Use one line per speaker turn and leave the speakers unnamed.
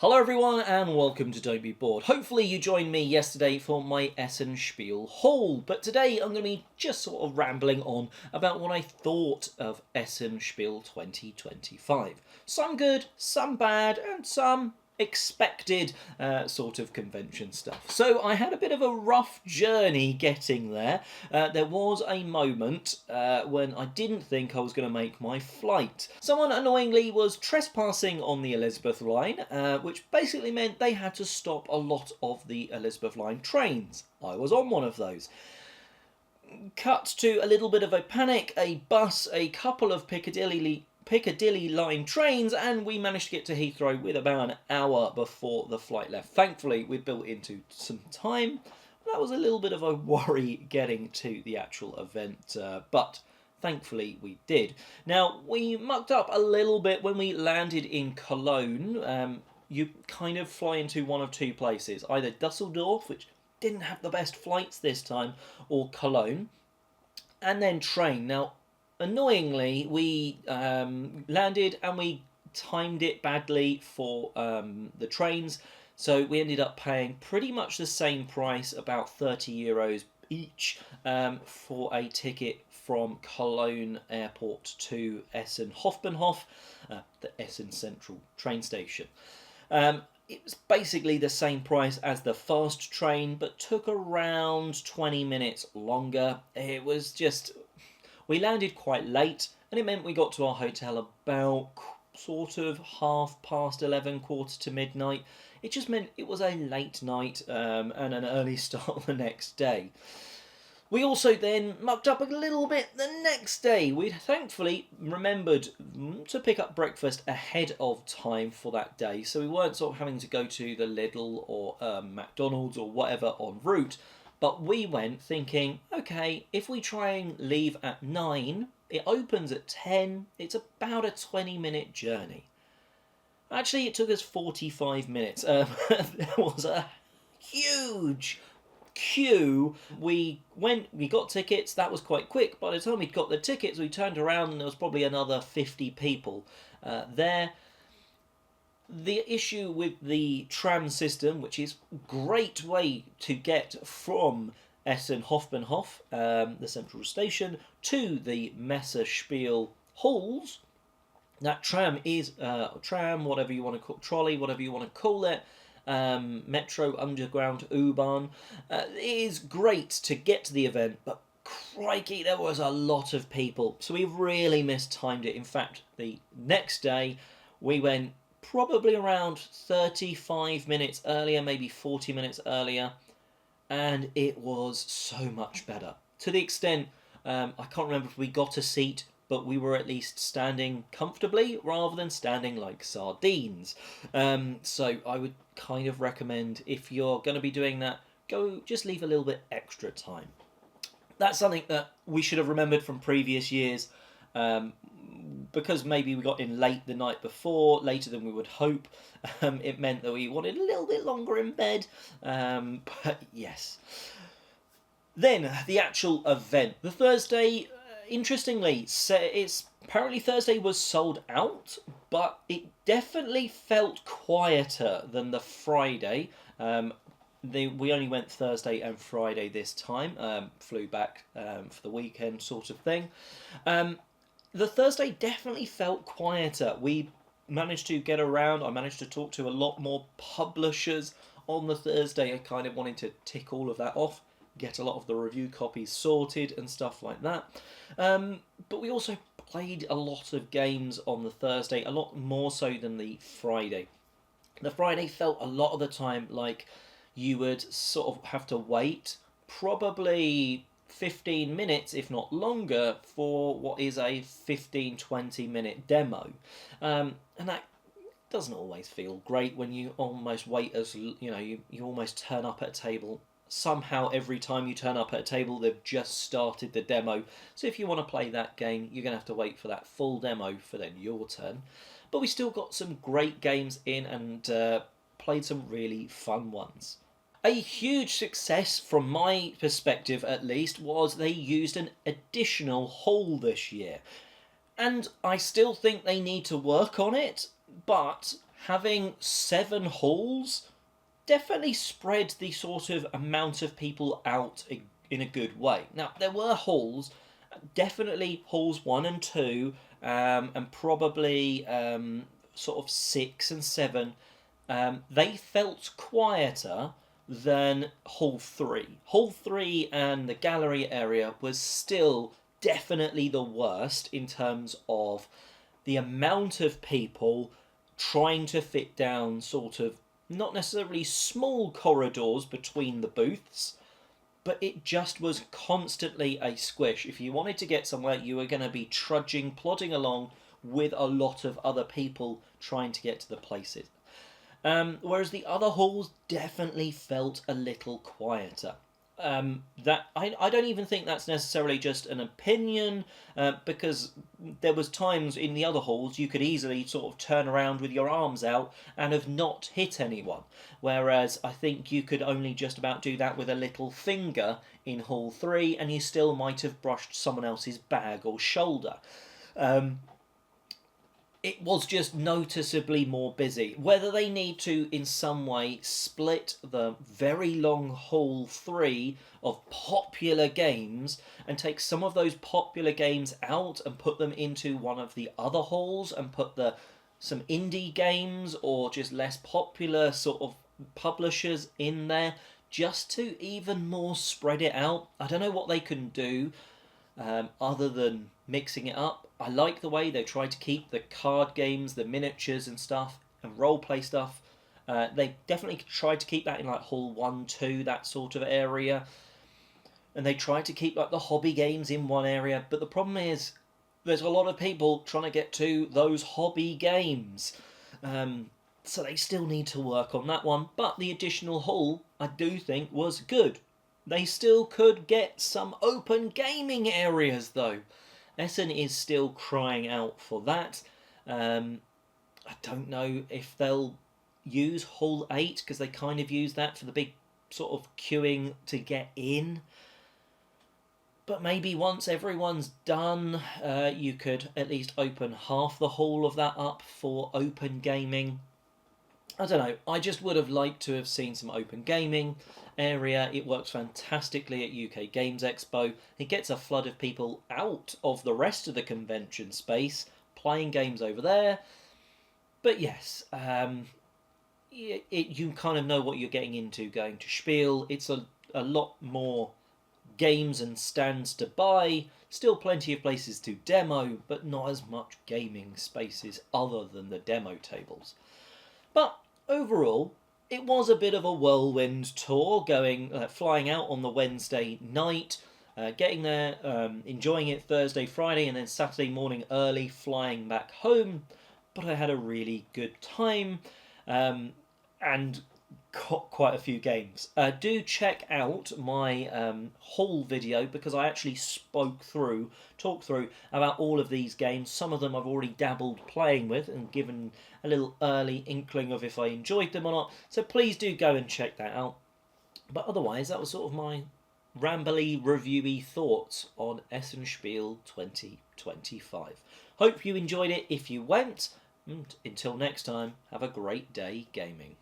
Hello everyone and welcome to Don't Be Bored. Hopefully you joined me yesterday for my Essen Spiel haul, but today I'm going to be just sort of rambling on about what I thought of Essen Spiel 2025. Some good, some bad, and some expected sort of convention stuff. So I had a bit of a rough journey getting there. There was a moment when I didn't think I was going to make my flight. Someone annoyingly was trespassing on the Elizabeth line, which basically meant they had to stop a lot of the Elizabeth line trains. I was on one of those. Cut to a little bit of a panic, a bus, a couple of Piccadilly line trains, and we managed to get to Heathrow with about an hour before the flight left. Thankfully, we built into some time. That was a little bit of a worry getting to the actual event, but thankfully we did. Now, we mucked up a little bit when we landed in Cologne. You kind of fly into one of two places, either Dusseldorf, which didn't have the best flights this time, or Cologne, and then train. Now, annoyingly, we landed and we timed it badly for the trains, so we ended up paying pretty much the same price, about €30 each, for a ticket from Cologne Airport to Essen Hauptbahnhof, the Essen Central train station. It was basically the same price as the fast train, but took around 20 minutes longer. It was just... We landed quite late, and it meant we got to our hotel about sort of 11:30, quarter to midnight. It just meant it was a late night and an early start the next day. We also then mucked up a little bit the next day. We thankfully remembered to pick up breakfast ahead of time for that day, so we weren't sort of having to go to the Lidl or McDonald's or whatever en route. But we went thinking, okay, if we try and leave at 9, it opens at 10, it's about a 20-minute journey. Actually, it took us 45 minutes. There was a huge queue. We got tickets, that was quite quick. By the time we'd got the tickets, we turned around and there was probably another 50 people there. The issue with the tram system, which is a great way to get from Essen Hauptbahnhof, the central station, to the Messe Spiel halls. That tram is tram, whatever you want to call trolley, whatever you want to call it, metro, underground, U-Bahn. It is great to get to the event, but crikey, there was a lot of people, so we really mistimed it. In fact, the next day we went probably around 35 minutes earlier, maybe 40 minutes earlier, and it was so much better. To the extent, I can't remember if we got a seat, but we were at least standing comfortably rather than standing like sardines. So I would kind of recommend, if you're going to be doing that, just leave a little bit extra time. That's something that we should have remembered from previous years. Because maybe we got in late the night before, later than we would hope, it meant that we wanted a little bit longer in bed, but yes. Then, the actual event. The Thursday, interestingly, apparently Thursday was sold out, but it definitely felt quieter than the Friday. We only went Thursday and Friday this time, flew back for the weekend sort of thing. The Thursday definitely felt quieter. We managed to get around. I managed to talk to a lot more publishers on the Thursday. I kind of wanted to tick all of that off, get a lot of the review copies sorted and stuff like that. But we also played a lot of games on the Thursday, a lot more so than the Friday. The Friday felt a lot of the time like you would sort of have to wait, probably 15 minutes, if not longer, for what is a 15-20 minute demo. And that doesn't always feel great when you almost wait you almost turn up at a table. Somehow every time you turn up at a table, they've just started the demo. So if you want to play that game, you're going to have to wait for that full demo for then your turn. But we still got some great games in and played some really fun ones. A huge success, from my perspective at least, was they used an additional hall this year. And I still think they need to work on it, but having 7 halls definitely spread the sort of amount of people out in a good way. Now, there were halls, definitely halls 1 and 2, and probably sort of 6 and 7. They felt quieter than Hall 3. Hall 3 and the gallery area was still definitely the worst in terms of the amount of people trying to fit down sort of not necessarily small corridors between the booths, but it just was constantly a squish. If you wanted to get somewhere, you were going to be trudging, plodding along with a lot of other people trying to get to the places. Whereas the other halls definitely felt a little quieter. That I don't even think that's necessarily just an opinion, because there was times in the other halls you could easily sort of turn around with your arms out and have not hit anyone, whereas I think you could only just about do that with a little finger in Hall 3 and you still might have brushed someone else's bag or shoulder. It was just noticeably more busy. Whether they need to, in some way, split the very long Hall 3 of popular games and take some of those popular games out and put them into one of the other halls and put some indie games or just less popular sort of publishers in there, just to even more spread it out. I don't know what they can do other than mixing it up. I like the way they try to keep the card games, the miniatures and stuff, and roleplay stuff. They definitely tried to keep that in like Hall 1, 2, that sort of area. And they tried to keep like the hobby games in one area. But the problem is, there's a lot of people trying to get to those hobby games. So they still need to work on that one. But the additional hall, I do think, was good. They still could get some open gaming areas though. Essen is still crying out for that. I don't know if they'll use Hall 8 because they kind of use that for the big sort of queuing to get in. But maybe once everyone's done, you could at least open half the hall of that up for open gaming. I don't know, I just would have liked to have seen some open gaming area. It works fantastically at UK Games Expo. It gets a flood of people out of the rest of the convention space playing games over there. But yes, you kind of know what you're getting into going to Spiel. It's a lot more games and stands to buy, still plenty of places to demo, but not as much gaming spaces other than the demo tables. But overall, it was a bit of a whirlwind tour, flying out on the Wednesday night, getting there, enjoying it Thursday, Friday, and then Saturday morning early, flying back home. But I had a really good time, and got quite a few games. Do check out my haul video because I actually talked through about all of these games. Some of them I've already dabbled playing with and given a little early inkling of if I enjoyed them or not. So please do go and check that out. But otherwise, that was sort of my rambly, reviewy thoughts on Essen Spiel 2025. Hope you enjoyed it if you went. And until next time, have a great day gaming.